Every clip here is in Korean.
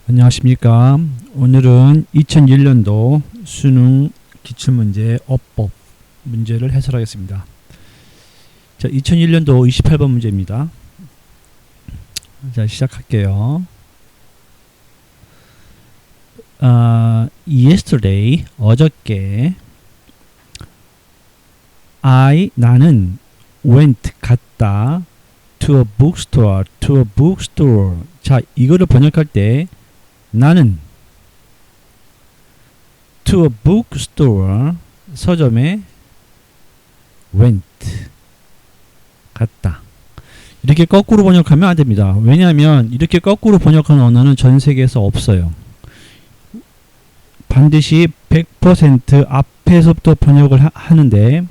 안녕하십니까. 오늘은 2001년도 수능 기출문제 어법 문제를 해설하겠습니다. 자, 2001년도 28번 문제입니다. 자, 시작할게요. Yesterday, 어저께 나는 went, 갔다 to a bookstore. 자, 이거를 번역할 때 나는 to a bookstore 서점에 went 갔다. 이렇게 거꾸로 번역하면 안 됩니다. 왜냐하면 이렇게 거꾸로 번역하는 언어는 전 세계에서 없어요. 반드시 100% 앞에서부터 번역을 하는데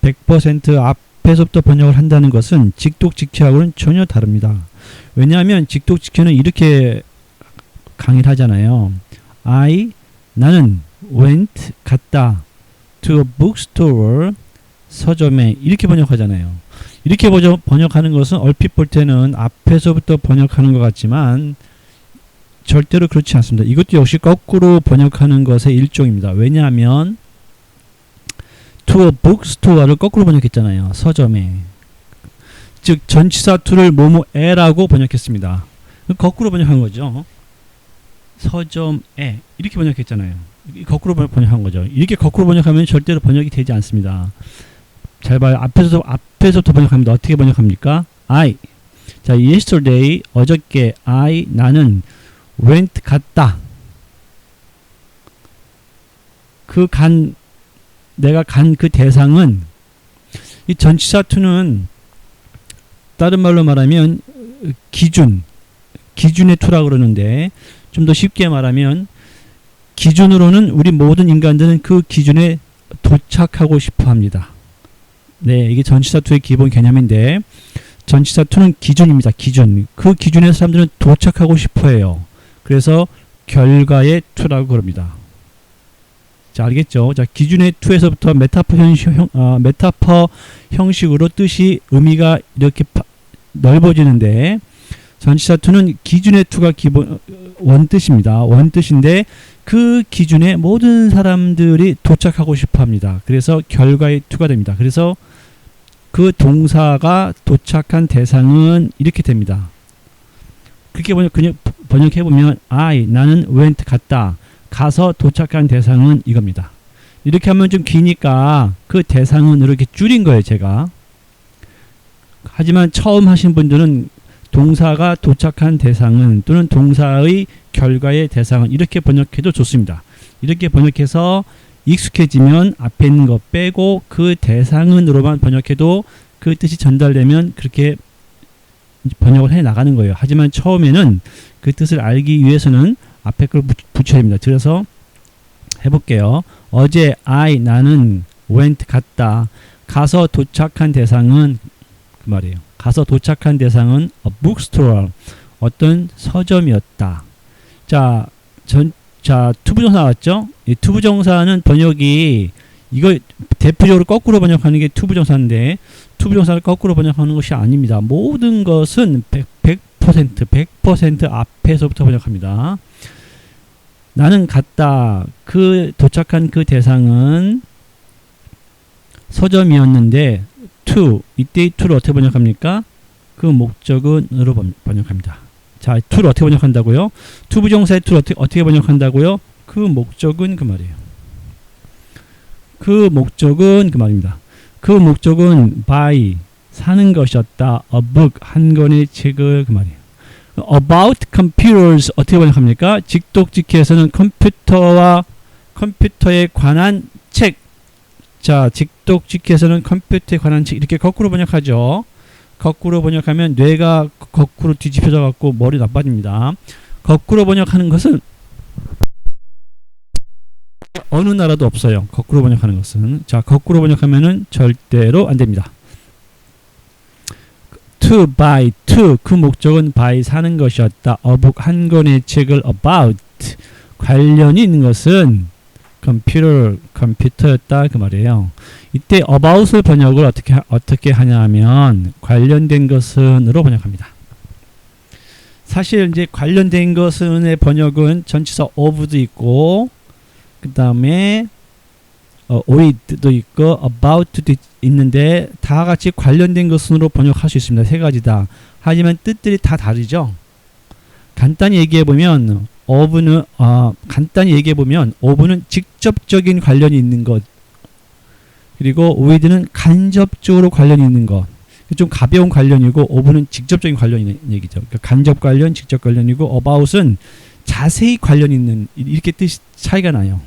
100% 앞에서부터 번역을 한다는 것은 직독직해하고는 전혀 다릅니다. 왜냐하면 직독직해는 이렇게 강의를 하잖아요. 나는 went 갔다 to a bookstore 서점에 이렇게 번역하잖아요. 이렇게 번역하는 것은 얼핏 볼 때는 앞에서부터 번역하는 것 같지만 절대로 그렇지 않습니다. 이것도 역시 거꾸로 번역하는 것의 일종입니다. 왜냐하면 to a bookstore를 거꾸로 번역했잖아요. 서점에. 즉 전치사 to를 뭐뭐에라고 번역했습니다. 거꾸로 번역한 거죠. 서점에 이렇게 번역했잖아요. 거꾸로 번역한 거죠. 이렇게 거꾸로 번역하면 절대로 번역이 되지 않습니다. 잘 봐요. 앞에서부터 번역합니다. 어떻게 번역합니까? 자, yesterday 어저께 나는 went 갔다. 내가 간 그 대상은 이 전치사 to는 다른 말로 말하면 기준의 to라고 그러는데 좀 더 쉽게 말하면 기준으로는 우리 모든 인간들은 그 기준에 도착하고 싶어 합니다. 네, 이게 전치사 to의 기본 개념인데 전치사 to는 기준입니다. 기준. 그 기준에 사람들은 도착하고 싶어 해요. 그래서 결과의 to라고 그럽니다. 자, 알겠죠? 자, 기준의 to에서부터 메타퍼 형식으로 뜻이 의미가 이렇게 넓어지는데 전치사 to는 기준의 to가 기본 원뜻입니다. 원뜻인데 그 기준에 모든 사람들이 도착하고 싶어 합니다. 그래서 결과의 to가 됩니다. 그래서 그 동사가 도착한 대상은 이렇게 됩니다. 그렇게 번역해보면 나는 went 갔다. 가서 도착한 대상은 이겁니다. 이렇게 하면 좀 기니까 그 대상은 이렇게 줄인 거예요, 제가. 하지만 처음 하신 분들은 동사가 도착한 대상은 또는 동사의 결과의 대상은 이렇게 번역해도 좋습니다. 이렇게 번역해서 익숙해지면 앞에 있는 거 빼고 그 대상은으로만 번역해도 그 뜻이 전달되면 그렇게 번역을 해 나가는 거예요. 하지만 처음에는 그 뜻을 알기 위해서는 앞에 걸 붙여야 됩니다. 그래서 해볼게요. 어제 나는 went 갔다. 가서 도착한 대상은 그 말이에요. 가서 도착한 대상은 a bookstore 어떤 서점이었다. 자, 투부정사 나왔죠? 이 투부정사는 번역이 이거 대표적으로 거꾸로 번역하는 게 투부정사인데 투부정사를 거꾸로 번역하는 것이 아닙니다. 모든 것은 100% 앞에서부터 번역합니다. 나는 갔다. 그 도착한 그 대상은 서점이었는데 이때의 to를 어떻게 번역합니까? 그 목적은으로 번역합니다. 자, to를 어떻게 번역한다고요? 투부정사의 to를 어떻게 번역한다고요? 그 목적은 그 말이에요. 그 목적은 그 말입니다. 그 목적은 buy 사는 것이었다. a book 한 권의 책을 그 말이에요. about computers 어떻게 번역합니까? 직독직해서는 컴퓨터에 관한 책. 자, 직독직해서는 컴퓨터에 관한 책 이렇게 거꾸로 번역하죠. 거꾸로 번역하면 뇌가 거꾸로 뒤집혀져 갖고 머리 나빠집니다. 거꾸로 번역하는 것은 어느 나라도 없어요. 거꾸로 번역하는 것은. 자, 거꾸로 번역하면은 절대로 안 됩니다. to buy 그 목적은 buy 사는 것이었다. a book 한 권의 책을 about 관련이 있는 것은 컴퓨터였다 그 말이에요. 이때 about을 번역을 어떻게 하냐 하면 관련된 것은으로 번역합니다. 사실 이제 관련된 것의 번역은 전치사 of도 있고, 그 다음에 with도 있고, about도 있는데 다 같이 관련된 것으로 번역할 수 있습니다. 세 가지 다. 하지만 뜻들이 다 다르죠. 간단히 얘기해 보면 of는 직접적인 관련이 있는 것, 그리고 with는 간접적으로 관련이 있는 것. 좀 가벼운 관련이고 of는 직접적인 관련이 얘기죠. 그러니까 간접 관련, 직접 관련이고 about은 자세히 관련 있는, 이렇게 뜻이 차이가 나요.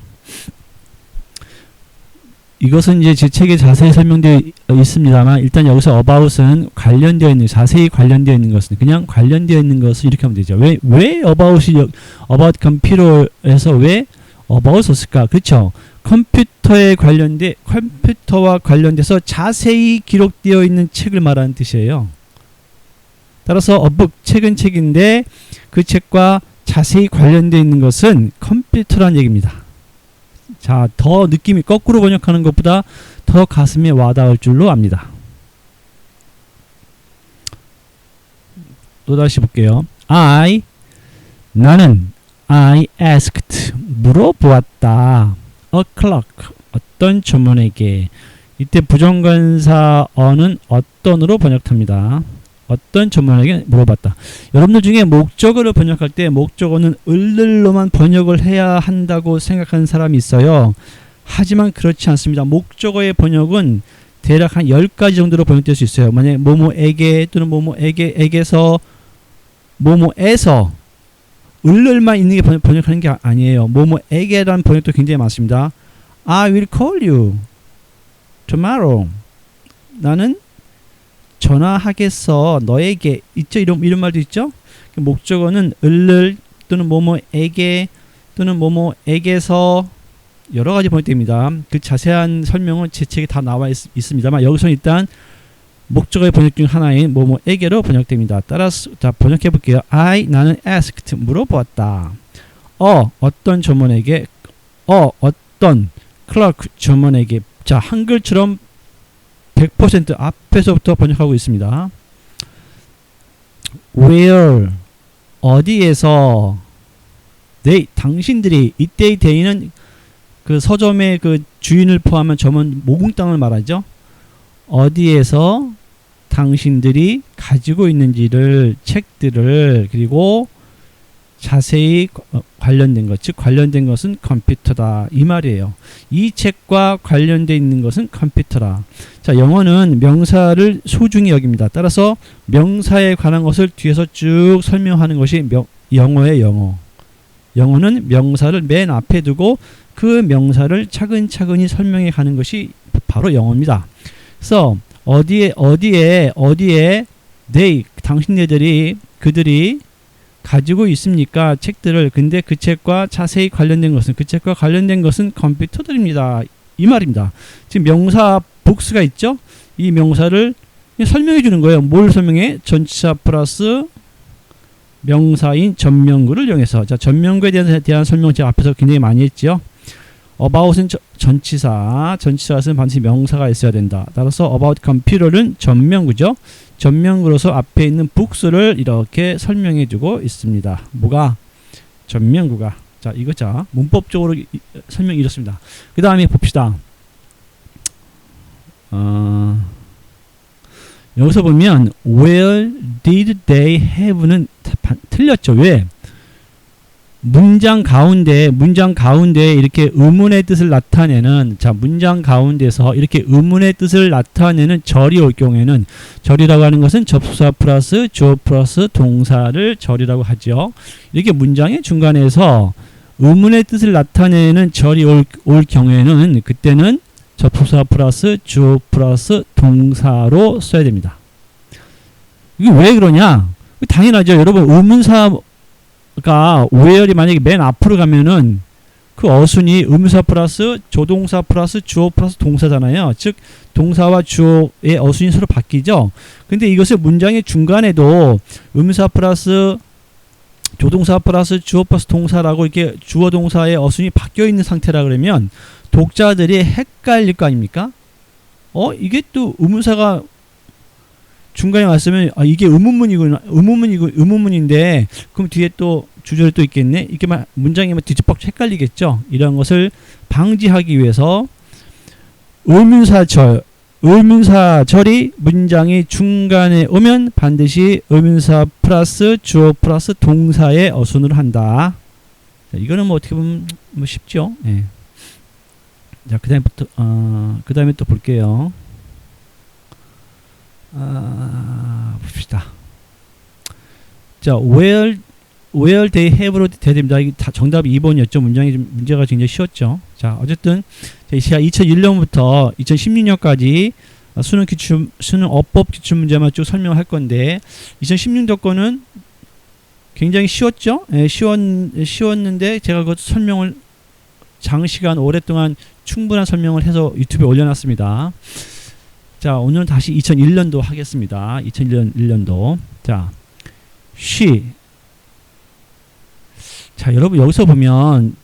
이것은 이제 제 책에 자세히 설명되어 있습니다만, 일단 여기서 about은 관련되어 있는, 자세히 관련되어 있는 것은, 그냥 관련되어 있는 것을 이렇게 하면 되죠. 왜 about이 about computer에서 왜 about 썼을까? 그렇죠. 컴퓨터와 관련돼서 자세히 기록되어 있는 책을 말하는 뜻이에요. 따라서 a book, 책은 책인데 그 책과 자세히 관련되어 있는 것은 컴퓨터란 얘기입니다. 자, 더 느낌이 거꾸로 번역하는 것보다 더 가슴에 와닿을 줄로 압니다. 또다시 볼게요. 나는 I asked, 물어보았다. A clerk, 어떤 전문에게. 이때 부정관사어는 어떤으로 번역합니다. 어떤 전문에게 물어봤다. 여러분들 중에 목적어를 번역할 때 목적어는 을를로만 번역을 해야 한다고 생각하는 사람이 있어요. 하지만 그렇지 않습니다. 목적어의 번역은 대략 한 10가지 정도로 번역될 수 있어요. 만약에 뭐뭐에게 또는 뭐뭐에게에게서 뭐뭐에서 을를만 있는 게 번역하는 게 아니에요. 뭐뭐에게라는 번역도 굉장히 많습니다. I will call you tomorrow. 나는 전화하겠어 너에게. 있죠? 이런 말도 있죠? 목적어는 을를 또는 뭐뭐에게 또는 뭐뭐에게서 여러 가지 번역됩니다. 그 자세한 설명은 제 책에 다 나와 있습니다만, 여기서는 일단 목적어의 번역 중 하나인 뭐뭐에게로 번역됩니다. 따라서 자, 번역해 볼게요. 나는 asked, 물어보았다. 어떤 점원에게, 어떤 clerk, 점원에게. 자, 한글처럼 100% 앞에서부터 번역하고 있습니다. Where, 어디에서. they, 당신들이. 이때의 they는 그 서점의 그 주인을 포함한 점원 모공땅을 말하죠. 어디에서 당신들이 가지고 있는지를, 책들을, 그리고 자세히 관련된 것, 즉 관련된 것은 컴퓨터다, 이 말이에요. 이 책과 관련되어 있는 것은 컴퓨터다. 자, 영어는 명사를 소중히 여깁니다. 따라서 명사에 관한 것을 뒤에서 쭉 설명하는 것이 영어의 영어. 영어는 명사를 맨 앞에 두고 그 명사를 차근차근히 설명해 가는 것이 바로 영어입니다. 그래서 어디에 they, 그들이 가지고 있습니까? 책들을. 근데 그 책과 자세히 관련된 것은 컴퓨터들입니다. 이 말입니다. 지금 명사 복수가 있죠? 이 명사를 설명해 주는 거예요. 뭘 설명해? 전치사 플러스 명사인 전명구를 이용해서. 자, 전명구에 대한 설명 제가 앞에서 굉장히 많이 했죠. about은 전치사는 반드시 명사가 있어야 된다. 따라서 about computer는 전명구죠. 전명구로서 앞에 있는 books를 이렇게 설명해 주고 있습니다. 뭐가? 전명구가. 자, 이거자. 문법적으로 설명이 이렇습니다. 그 다음에 봅시다. 여기서 보면 where did they have는 틀렸죠. 왜? 문장 가운데 이렇게 의문의 뜻을 나타내는, 자, 문장 가운데서 이렇게 의문의 뜻을 나타내는 절이 올 경우에는, 절이라고 하는 것은 접수사 플러스 주어 플러스 동사를 절이라고 하죠. 이렇게 문장의 중간에서 의문의 뜻을 나타내는 절이 올 경우에는 그때는 접수사 플러스 주어 플러스 동사로 써야 됩니다. 이게 왜 그러냐? 당연하죠. 여러분, 의문사가 where이 만약에 맨 앞으로 가면은 그 어순이 의문사 플러스 조동사 플러스 주어 플러스 동사잖아요. 즉 동사와 주어의 어순이 서로 바뀌죠. 근데 이것을 문장의 중간에도 의문사 플러스 조동사 플러스 주어 플러스 동사라고 이렇게 주어 동사의 어순이 바뀌어 있는 상태라 그러면 독자들이 헷갈릴 거 아닙니까? 이게 또 의문사가 중간에 왔으면 이게 의문문인데 그럼 뒤에 또 주절이 또 있겠네. 이렇게 막 문장이 막 뒤집박죽 헷갈리겠죠. 이런 것을 방지하기 위해서 의문사절이 문장이 중간에 오면 반드시 의문사 플러스 주어 플러스 동사의 어순을 한다. 자, 이거는 뭐 어떻게 보면 뭐 쉽죠. 예. 자, 그 다음에 또 볼게요. 봅시다. 자, where they have로 돼야 됩니다. 이게 다 정답이 2번이었죠. 문제가 굉장히 쉬웠죠. 자, 어쨌든 제가 2001년부터 2016년까지 수능 어법 기출 문제만 쭉 설명할 건데 2016년 거는 굉장히 쉬웠죠. 예, 쉬웠는데 제가 그 설명을 장시간 오랫동안 충분한 설명을 해서 유튜브에 올려놨습니다. 자, 오늘은 다시 2001년도 하겠습니다. 2001년도. 자, she. 자, 여러분 여기서 보면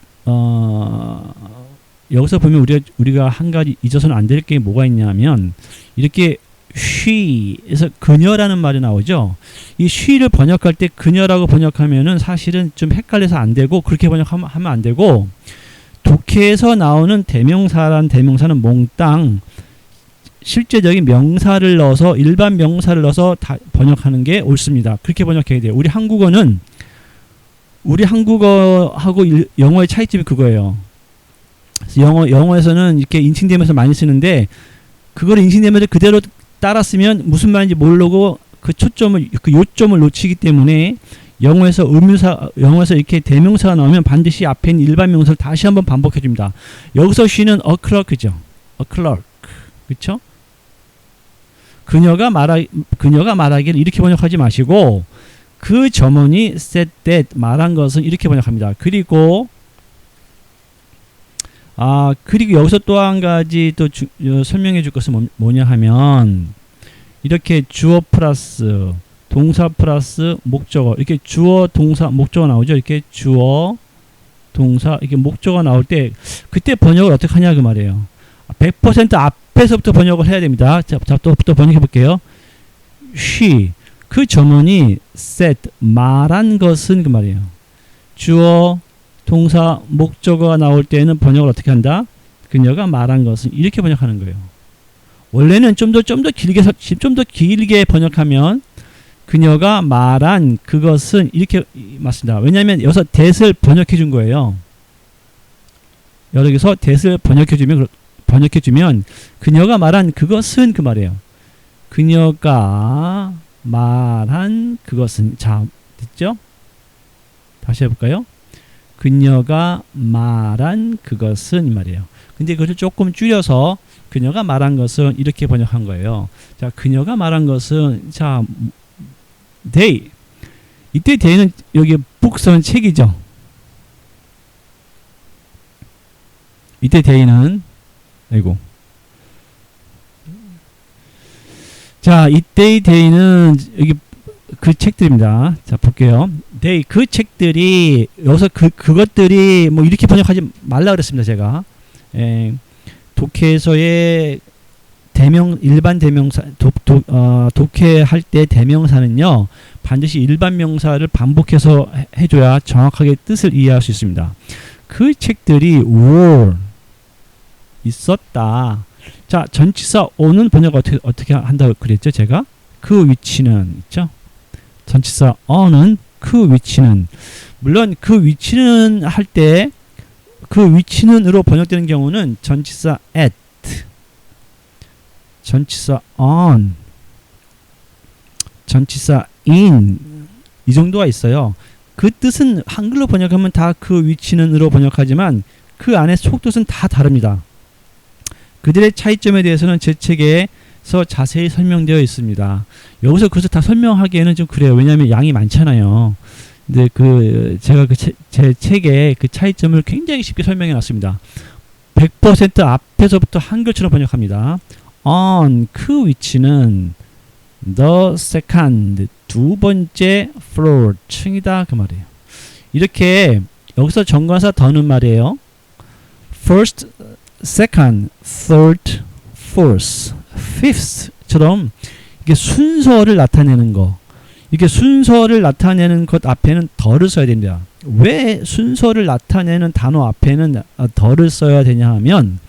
우리가 한 가지 잊어서는 안 될 게 뭐가 있냐면 이렇게 she에서 그녀라는 말이 나오죠. 이 she를 번역할 때 그녀라고 번역하면은 사실은 좀 헷갈려서 안 되고 그렇게 번역하면 안 되고 독해에서 나오는 대명사란 대명사는 몽땅 실제적인 명사를 넣어서 일반 명사를 넣어서 다 번역하는 게 옳습니다. 그렇게 번역해야 돼요. 우리 한국어하고 영어의 차이점이 그거예요. 영어에서는 이렇게 인칭대명사 많이 쓰는데 그걸 인칭대명사 그대로 따라 쓰면 무슨 말인지 모르고 그 요점을 놓치기 때문에 영어에서 이렇게 대명사가 나오면 반드시 앞에 있는 일반 명사를 다시 한번 반복해 줍니다. 여기서 she는 a clerk죠. a clerk. 그렇죠? 그녀가 말하기를 이렇게 번역하지 마시고 그 점원이 said that 말한 것은 이렇게 번역합니다. 그리고 여기서 또 한 가지 또 설명해 줄 것은 뭐냐 하면 이렇게 주어 플러스 동사 플러스 목적어 이렇게 주어 동사 목적어 나오죠. 이렇게 주어 동사 이렇게 목적어 나올 때 그때 번역을 어떻게 하냐 그 말이에요. 100% 앞에서부터 번역을 해야 됩니다. 자, 또 번역해 볼게요. she 그 점원이 said 말한 것은 그 말이에요. 주어 동사 목적어가 나올 때는 번역을 어떻게 한다? 그녀가 말한 것은 이렇게 번역하는 거예요. 원래는 좀 더 길게 번역하면 그녀가 말한 그것은 이렇게 맞습니다. 왜냐하면 여기서 that을 번역해 준 거예요. 여기서 that을 번역해 주면 그녀가 말한 그것은 그 말이에요. 그녀가 말한 그것은 자 됐죠? 다시 해볼까요? 그녀가 말한 그것은 이 말이에요. 근데 그것을 조금 줄여서 그녀가 말한 것은 이렇게 번역한 거예요. 자, 그녀가 말한 것은 자 they 이때 they는 여기 book은 책이죠. 이때 they는 아이고 자 이때 they는 여기 그 책들입니다. 자 볼게요. they 그 책들이 여기서 그것들이 뭐 이렇게 번역하지 말라 그랬습니다. 제가 독해에서의 일반 대명사 독해할 때 대명사는요 반드시 일반 명사를 반복해서 해줘야 정확하게 뜻을 이해할 수 있습니다. 그 책들이 were 있었다. 자 전치사 on은 번역 어떻게 한다고 그랬죠? 제가 그 위치는 있죠. 전치사 on은 그 위치는 물론 그 위치는 할 때 그 위치는으로 번역되는 경우는 전치사 at 전치사 on, 전치사 in 이 정도가 있어요. 그 뜻은 한글로 번역하면 다 그 위치는으로 번역하지만 그 안에 속뜻은 다 다릅니다. 그들의 차이점에 대해서는 제 책에서 자세히 설명되어 있습니다. 여기서 그래서 다 설명하기에는 좀 그래요. 왜냐하면 양이 많잖아요. 근데 제가 제 책에 그 차이점을 굉장히 쉽게 설명해 놨습니다. 100% 앞에서부터 한글처럼 번역합니다. on 그 위치는 the second 두 번째 floor 층이다 그 말이에요. 이렇게 여기서 정관사 더는 말이에요. first, second, third, fourth, fifth처럼 이게 순서를 나타내는 거. 이게 순서를 나타내는 것 앞에는 덜을 써야 됩니다. 왜 순서를 나타내는 단어 앞에는 덜을 써야 되냐 하면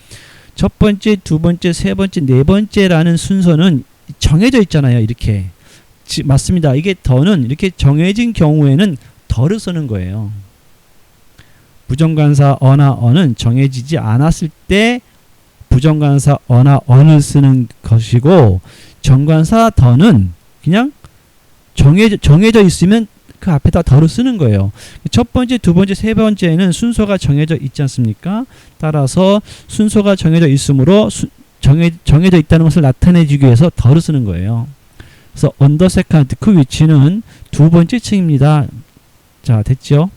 첫 번째, 두 번째, 세 번째, 네 번째라는 순서는 정해져 있잖아요. 이렇게. 맞습니다. 이게 더는 이렇게 정해진 경우에는 덜을 쓰는 거예요. 부정관사 어나 어는 정해지지 않았을 때 부정관사 어나 어를 쓰는 것이고 정관사 더는 그냥 정해져 있으면 그 앞에다 더를 쓰는 거예요. 첫 번째, 두 번째, 세 번째는 순서가 정해져 있지 않습니까? 따라서 순서가 정해져 있으므로 정해져 있다는 것을 나타내주기 위해서 더를 쓰는 거예요. 그래서 on the second 그 위치는 두 번째 층입니다. 자, 됐죠?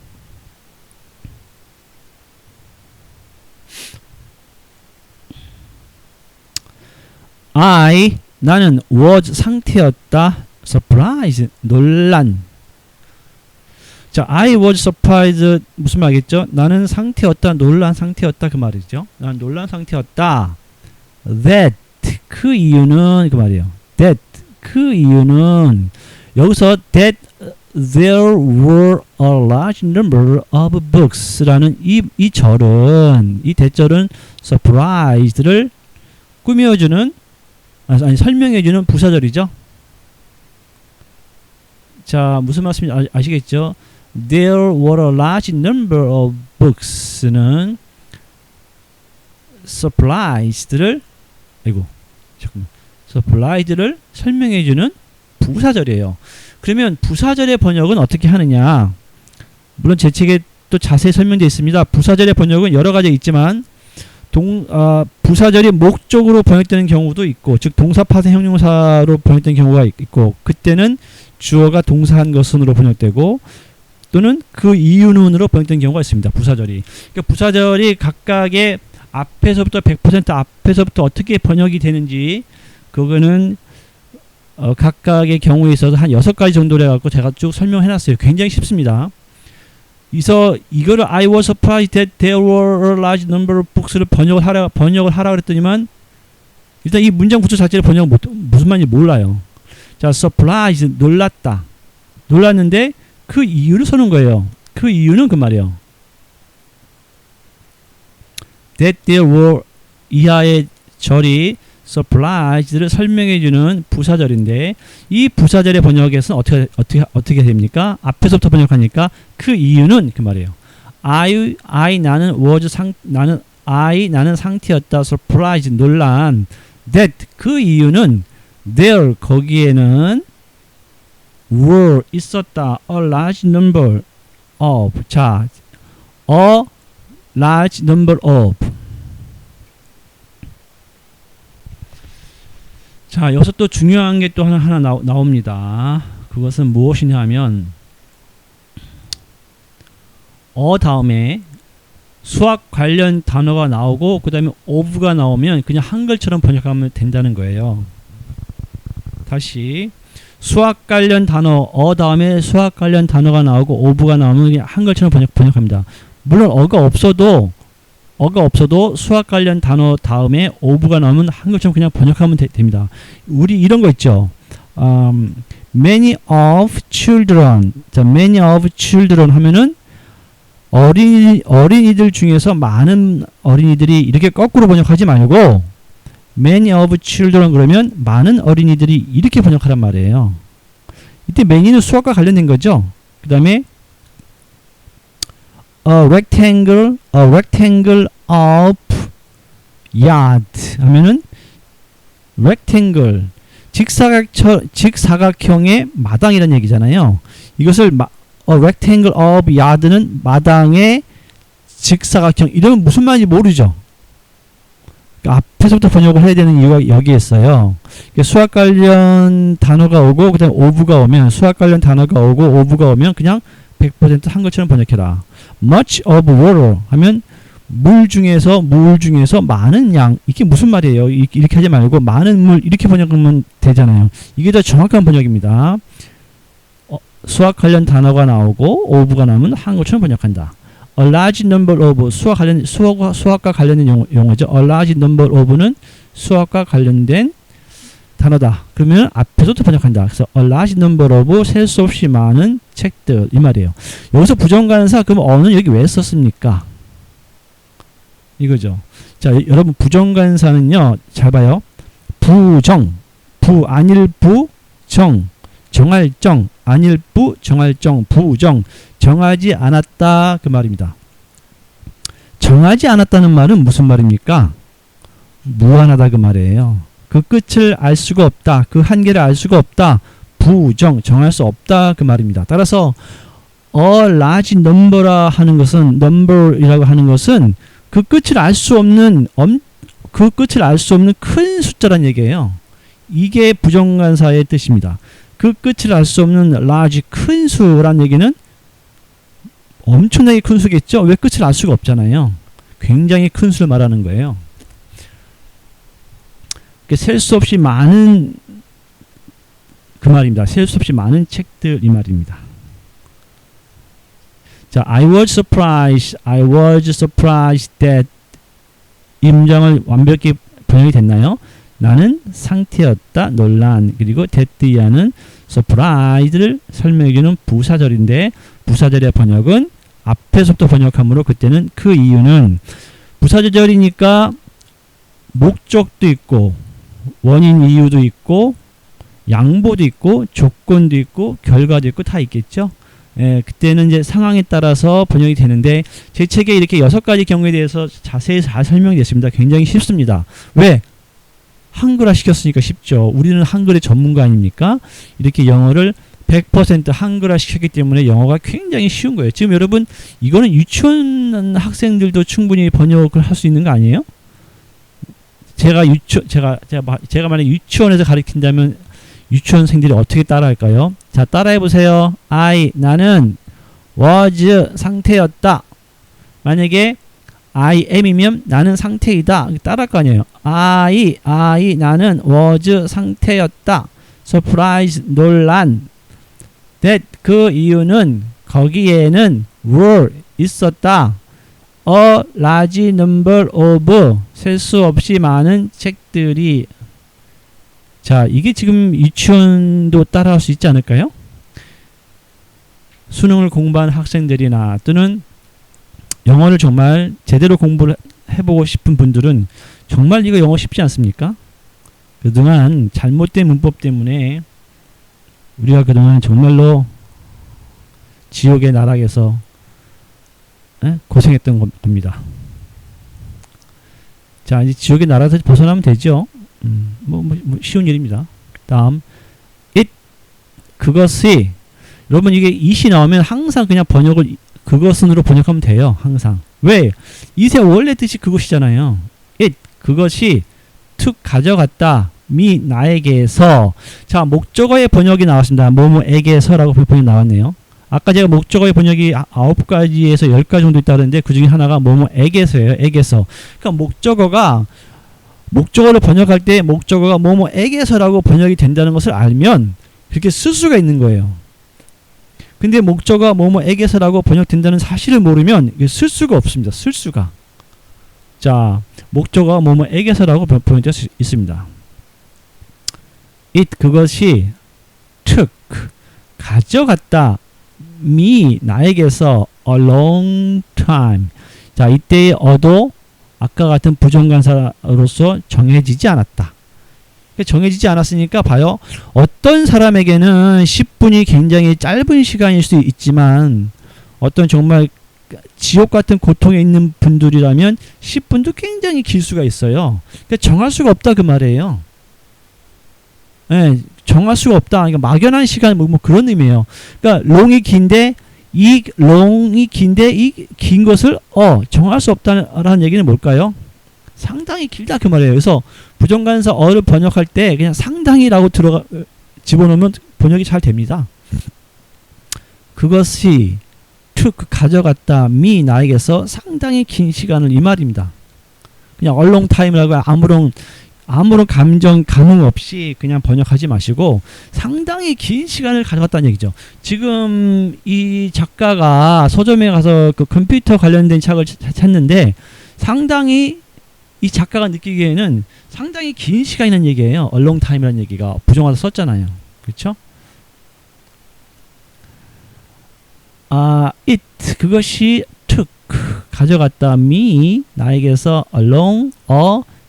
나는 was 상태였다. surprise 놀란. 자, I was surprised 무슨 말이겠죠? 나는 상태였다, 놀란 상태였다 그 말이죠. 나는 놀란 상태였다. That 그 이유는 그 말이에요. That 그 이유는 여기서 that there were a large number of books라는 이 절은 이 대절은 surprised를 꾸며주는 아니 설명해주는 부사절이죠. 자, 무슨 말씀인지 아시겠죠? There were a large number of books는 supplies를 supplies를 설명해주는 부사절이에요. 그러면 부사절의 번역은 어떻게 하느냐? 물론 제 책에 또 자세히 설명되어 있습니다. 부사절의 번역은 여러 가지 있지만 부사절이 목적으로 번역되는 경우도 있고, 즉 동사 파생 형용사로 번역되는 경우가 있고, 그때는 주어가 동사한 것은으로 번역되고 또는 그 이유는으로 번역되는 경우가 있습니다. 부사절이. 그러니까 부사절이 각각의 앞에서부터 100% 앞에서부터 어떻게 번역이 되는지 그거는 각각의 경우에 있어서 한 6가지 정도로 해갖고 제가 쭉 설명해놨어요. 굉장히 쉽습니다. 그래서 이거를 I was surprised that there were a large number of books를 번역을 하라 그랬더니만 일단 이 문장 구조 자체를 무슨 말인지 몰라요. 자, surprised 놀랐다. 놀랐는데 그 이유를 써는 거예요. 그 이유는 그 말이에요. That there were 이하의 절이 surprised를 설명해주는 부사절인데 이 부사절의 번역에서는 어떻게 됩니까? 앞에서부터 번역하니까 그 이유는 그 말이에요. 나는 상태였다. surprised 놀란. that 그 이유는 there 거기에는 were 있었다. a large number of 자 a large number of 자, 여기서 또 중요한 게 또 하나 나옵니다. 그것은 무엇이냐 하면 다음에 수학 관련 단어가 나오고 그 다음에 of가 나오면 그냥 한글처럼 번역하면 된다는 거예요. 다시 수학 관련 단어 다음에 수학 관련 단어가 나오고 of가 나오면 그냥 한글처럼 번역합니다. 물론 어가 없어도 수학 관련 단어 다음에 of가 나오면 한글처럼 그냥 번역하면 됩니다. 우리 이런 거 있죠. many of children. 자, many of children 하면은 어린이들 중에서 많은 어린이들이 이렇게 거꾸로 번역하지 말고 many of children 그러면 많은 어린이들이 이렇게 번역하란 말이에요. 이때 many는 수학과 관련된 거죠. 그 다음에 a rectangle of yard 하면은 rectangle 직사각형의 마당이라는 얘기잖아요. 이것을 rectangle of yard는 마당의 직사각형. 이러면 무슨 말인지 모르죠. 그러니까 앞에서부터 번역을 해야 되는 이유가 여기에 있어요. 그러니까 수학 관련 단어가 오고 그다음 of가 오면 수학 관련 단어가 오고 of가 오면 그냥 100% 한글처럼 번역해라. much of water 하면 물 중에서 많은 양. 이게 무슨 말이에요? 이렇게 하지 말고 많은 물 이렇게 번역하면 되잖아요. 이게 더 정확한 번역입니다. 수학 관련 단어가 나오고 of가 나오면 한글처럼 번역한다. a large number of 수학과 관련된 용어죠. a large number of는 수학과 관련된 단어다. 그러면 앞에서부터 번역한다. 그래서 a large number of 셀 수 없이 많은 책들 이 말이에요. 여기서 부정관사 그럼 어는 여기 왜 썼습니까? 이거죠. 자, 여러분 부정관사는요. 잘 봐요. 부정, 아닐부, 정할 정, 아닐부, 정할 정, 부정, 정하지 않았다 그 말입니다. 정하지 않았다는 말은 무슨 말입니까? 무한하다 그 말이에요. 그 끝을 알 수가 없다. 그 한계를 알 수가 없다. 부정, 정할 수 없다 그 말입니다. 따라서 a large number라 하는 것은 number이라고 하는 것은 그 끝을 알 수 없는 큰 숫자란 얘기예요. 이게 부정관사의 뜻입니다. 그 끝을 알 수 없는 large 큰 수란 얘기는 엄청나게 큰 수겠죠. 왜 끝을 알 수가 없잖아요. 굉장히 큰 수를 말하는 거예요. 셀 수 없이 많은 그 말입니다. 셀 수 없이 많은 책들 이 말입니다. 자, I was surprised that 임정을 완벽히 번역이 됐나요? 나는 상태였다, 논란. 그리고 that이하는 surprise를 설명해주는 부사절인데 부사절의 번역은 앞에서부터 번역하므로 그때는 그 이유는 부사절이니까 목적도 있고 원인 이유도 있고 양보도 있고 조건도 있고 결과도 있고 다 있겠죠. 예, 그때는 이제 상황에 따라서 번역이 되는데 제 책에 이렇게 6가지 경우에 대해서 자세히 잘 설명이 됐습니다. 굉장히 쉽습니다. 왜? 한글화 시켰으니까 쉽죠. 우리는 한글의 전문가 아닙니까? 이렇게 영어를 100% 한글화 시켰기 때문에 영어가 굉장히 쉬운 거예요. 지금 여러분 이거는 유치원 학생들도 충분히 번역을 할 수 있는 거 아니에요? 제가 만약 유치원에서 가르친다면 유치원생들이 어떻게 따라할까요? 자, 따라해 보세요. 나는 was 상태였다. 만약에 I am이면 나는 상태이다. 따라할 거 아니에요. 나는 was 상태였다. surprise 논란. that 그 이유는 거기에는 were 있었다. a large number of 셀 수 없이 많은 책들이. 자, 이게 지금 유치원도 따라할 수 있지 않을까요? 수능을 공부한 학생들이나 또는 영어를 정말 제대로 공부를 해보고 싶은 분들은 정말 이거 영어 쉽지 않습니까? 그동안 잘못된 문법 때문에 우리가 그동안 정말로 지옥의 나락에서 고생했던 겁니다. 자, 이제 지옥의 나락에서 벗어나면 되죠. 쉬운 일입니다. 다음 그것이 여러분 이게 it이 나오면 항상 그냥 번역을 그것은으로 번역하면 돼요. 항상. 왜? it의 원래 뜻이 그것이잖아요. 그것이 took 가져갔다. me 나에게서. 자, 목적어의 번역이 나왔습니다. 뭐뭐에게서라고 번역이 나왔네요. 아까 제가 목적어의 번역이 9가지에서 10가지 정도 있다는데 그 중에 하나가 뭐뭐에게서예요. 에게서. 그러니까 목적어를 번역할 때 목적어가 뭐뭐에게서라고 번역이 된다는 것을 알면 그렇게 쓸 수가 있는 거예요. 근데 목적어가 뭐뭐에게서라고 번역된다는 사실을 모르면 쓸 수가 없습니다. 쓸 수가. 자, 목적어가 뭐뭐에게서라고 번역될 수 있습니다. 그것이 took 가져갔다. me 나에게서 a long time. 자, 이때의 어도 아까 같은 부정관사로서 정해지지 않았다. 정해지지 않았으니까 봐요. 어떤 사람에게는 10분이 굉장히 짧은 시간일 수 있지만 어떤 정말 지옥 같은 고통에 있는 분들이라면 10분도 굉장히 길 수가 있어요. 그러니까 정할 수가 없다 그 말이에요. 네, 정할 수가 없다. 그러니까 막연한 시간 뭐 그런 의미예요. 그러니까 롱이 긴데 이 긴 것을 정할 수 없다는 얘기는 뭘까요? 상당히 길다 그 말이에요. 그래서 부정관사 어를 번역할 때 그냥 상당히라고 집어넣으면 번역이 잘 됩니다. 그것이 took 가져갔다 me 나에게서 상당히 긴 시간을 이 말입니다. 그냥 얼롱 타임이라고 아무런 감흥 없이 그냥 번역하지 마시고 상당히 긴 시간을 가져갔다는 얘기죠. 지금 이 작가가 서점에 가서 그 컴퓨터 관련된 책을 찾는데 상당히 이 작가가 느끼기에는 상당히 긴 시간이라는 얘기예요. A long time이라는 얘기가 부정하다 썼잖아요. 그렇죠? it 그것이 took 가져갔다 me 나에게서 along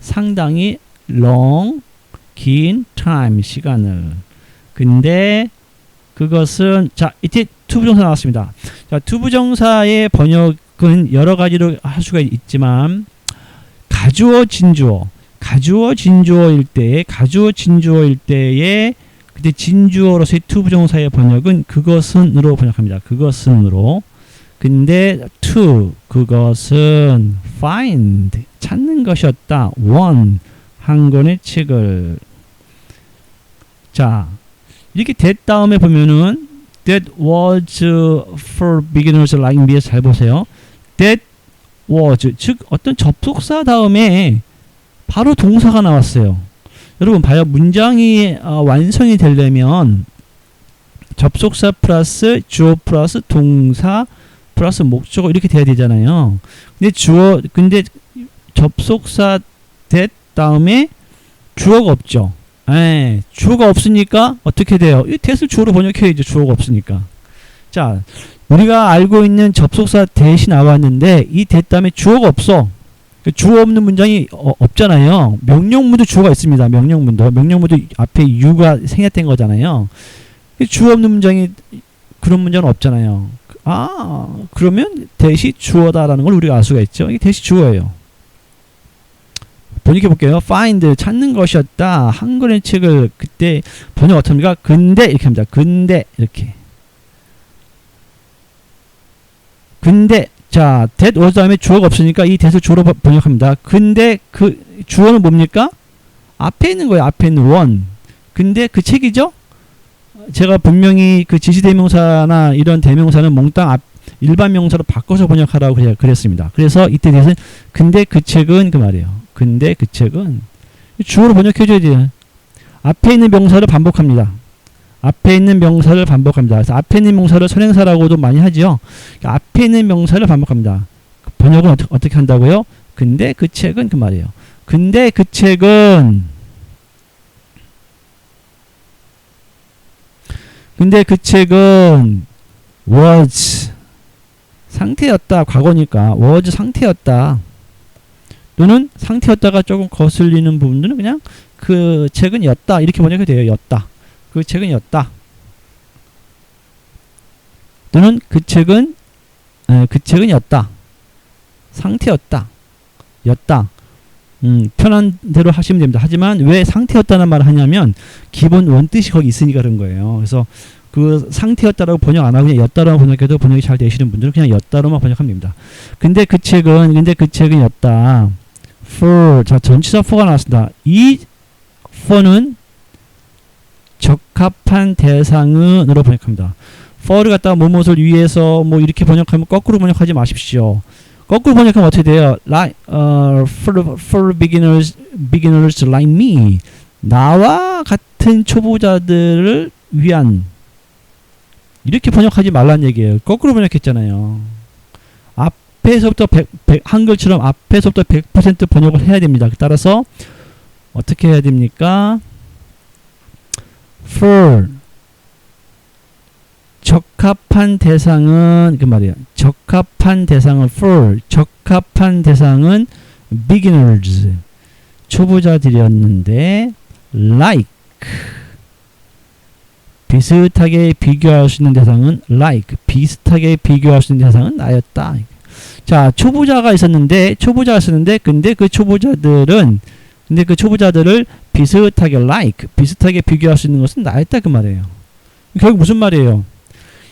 상당히 long 긴 time 시간을. 근데 그것은 자 이때 투부정사 나왔습니다. 자 투부정사의 번역은 여러 가지로 할 수가 있지만 가주어 진주어일 때에 그때 진주어로서의 투부정사의 번역은 그것은으로 번역합니다. 그것은으로. 근데 to 그것은 find 찾는 것이었다. one 한 권의 책을. 자 이렇게 that 다음에 보면은 that was for beginners like me 잘 보세요. that was 즉 어떤 접속사 다음에 바로 동사가 나왔어요. 여러분 봐요. 문장이 완성이 되려면 접속사 플러스 주어 플러스 동사 플러스 목적어 이렇게 돼야 되잖아요. 근데 접속사 that 다음에 주어가 없죠. 주어가 없으니까 어떻게 돼요? 이 that을 주어로 번역해야죠. 주어가 없으니까. 자, 우리가 알고 있는 접속사 that이 나왔는데 이 that 다음에 주어가 없어. 주어 없는 문장이 없잖아요. 명령문도 주어가 있습니다. 명령문도 앞에 you가 생략된 거잖아요. 주어 없는 문장이 그런 문장은 없잖아요. 그러면 that이 주어다라는 걸 우리가 알 수가 있죠. 이게 that이 주어예요. 번역해 볼게요. find 찾는 것이었다. 한 권의 책을 그때 번역 어떻게 합니까? 근데 이렇게 합니다. 근데 이렇게. 근데 자, that was 다음에 주어가 없으니까 이 that을 주어로 번역합니다. 근데 그 주어는 뭡니까? 앞에 있는 거예요. 앞에 있는 one. 근데 그 책이죠? 제가 분명히 그 지시대명사나 이런 대명사는 몽땅 일반 명사로 바꿔서 번역하라고 그랬습니다. 그래서 이때 대해서는 근데 그 책은 그 말이에요. 근데 그 책은 주어로 번역해줘야 돼요. 앞에 있는 명사를 반복합니다. 그래서 앞에 있는 명사를 선행사라고도 많이 하죠. 앞에 있는 명사를 반복합니다. 번역은 어떻게 한다고요? 근데 그 책은 그 말이에요. 근데 그 책은 was 상태였다. 과거니까 was 상태였다. 또는 상태였다가 조금 거슬리는 부분들은 그냥 그 책은 였다. 이렇게 번역이 돼요. 였다. 그 책은 였다. 또는 그 책은 였다. 상태였다. 였다. 편한 대로 하시면 됩니다. 하지만 왜 상태였다는 말을 하냐면 기본 원뜻이 거기 있으니까 그런 거예요. 그래서 그 상태였다라고 번역 안 하고 그냥 였다라고 번역해도 번역이 잘 되시는 분들은 그냥 였다로만 번역하면 됩니다. 근데 그 책은 였다. for 자 전치사 for가 나왔습니다. 이 for는 적합한 대상은으로 번역합니다. for를 갖다가 무엇을 위해서 뭐 이렇게 번역하면 거꾸로 번역하지 마십시오. 거꾸로 번역하면 어떻게 돼요? for beginners like me. 나와 같은 초보자들을 위한. 이렇게 번역하지 말란 얘기예요. 거꾸로 번역했잖아요. 앞에서부터 한글처럼 앞에서부터 100% 번역을 해야 됩니다. 따라서 어떻게 해야 됩니까? for 적합한 대상은 그 말이에요. 적합한 대상은 beginners 초보자들이었는데 like 비슷하게 비교할 수 있는 대상은 비슷하게 비교할 수 있는 대상은 나였다. 자, 초보자가 있었는데 근데 그 초보자들을 비슷하게 비교할 수 있는 것은 나였다 그 말이에요. 결국 무슨 말이에요?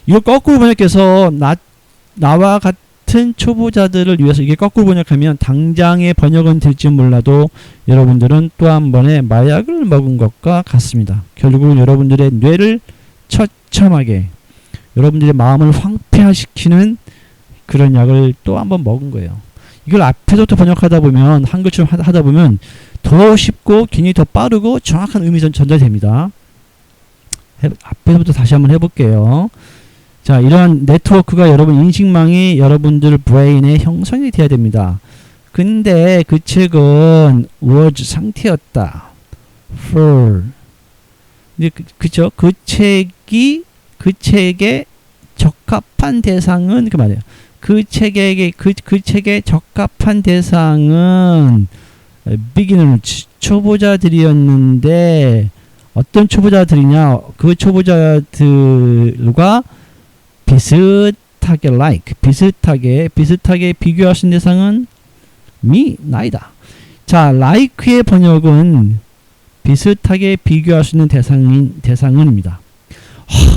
이걸 거꾸로 번역해서 나와 같은 초보자들을 위해서 이게 거꾸로 번역하면 당장의 번역은 될지 몰라도 여러분들은 또 한 번의 마약을 먹은 것과 같습니다. 결국은 여러분들의 뇌를 처참하게 여러분들의 마음을 황폐화시키는 그런 약을 또 한 번 먹은 거예요. 이걸 앞에서부터 번역하다 보면 한글처럼 하다 보면 더 쉽고 굉장히 더 빠르고 정확한 의미 전달됩니다. 앞에서부터 다시 한번 해볼게요. 자, 이러한 네트워크가 여러분 인식망이 여러분들 브레인에 형성이 돼야 됩니다. 근데 그 책은 was 상태였다. for. 이제 그쵸? 그 책에 적합한 대상은 그 말이에요. 그 책의 적합한 대상은 beginner 초보자들이었는데 어떤 초보자들이냐? 그 초보자들과 비슷하게 비교할 수 있는 대상은 나이다. 자, like의 번역은 비슷하게 비교할 수 있는 대상은입니다.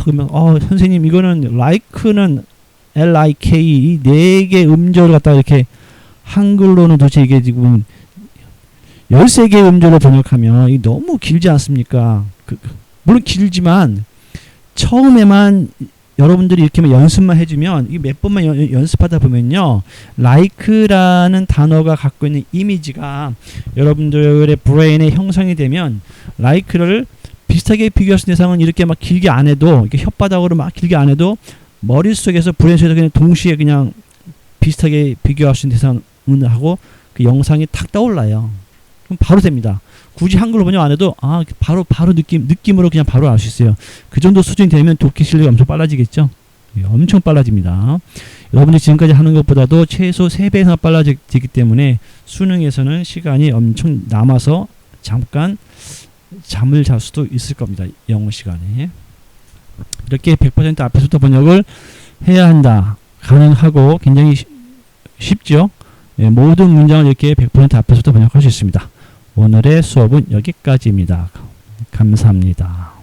그러면 선생님 이거는 like는 L-I-K 네 개 음절을 갖다가 이렇게 한글로는 도대체 이게 지금 13개의 음절을 번역하면 이게 너무 길지 않습니까? 물론 길지만 처음에만 여러분들이 이렇게만 연습만 해주면 이게 몇 번만 연습하다 보면요, like라는 단어가 갖고 있는 이미지가 여러분들의 브레인에 형성이 되면 like를 비슷하게 비교할 수 있는 대상은 이렇게 막 길게 안 해도, 이렇게 혓바닥으로 막 길게 안 해도 머릿속에서 브레인 속에서 그냥 동시에 그냥 비슷하게 비교할 수 있는 대상은 하고 그 영상이 탁 떠올라요. 그럼 바로 됩니다. 굳이 한글로 번역 안 해도 바로 느낌으로 그냥 바로 알 수 있어요. 그 정도 수준이 되면 독해 실력이 엄청 빨라지겠죠. 예, 엄청 빨라집니다. 여러분들이 지금까지 하는 것보다도 최소 3배 이상 빨라지기 때문에 수능에서는 시간이 엄청 남아서 잠깐 잠을 잘 수도 있을 겁니다. 영어 시간에. 이렇게 100% 앞에서부터 번역을 해야 한다. 가능하고 굉장히 쉽죠. 예, 모든 문장을 이렇게 100% 앞에서부터 번역할 수 있습니다. 오늘의 수업은 여기까지입니다. 감사합니다.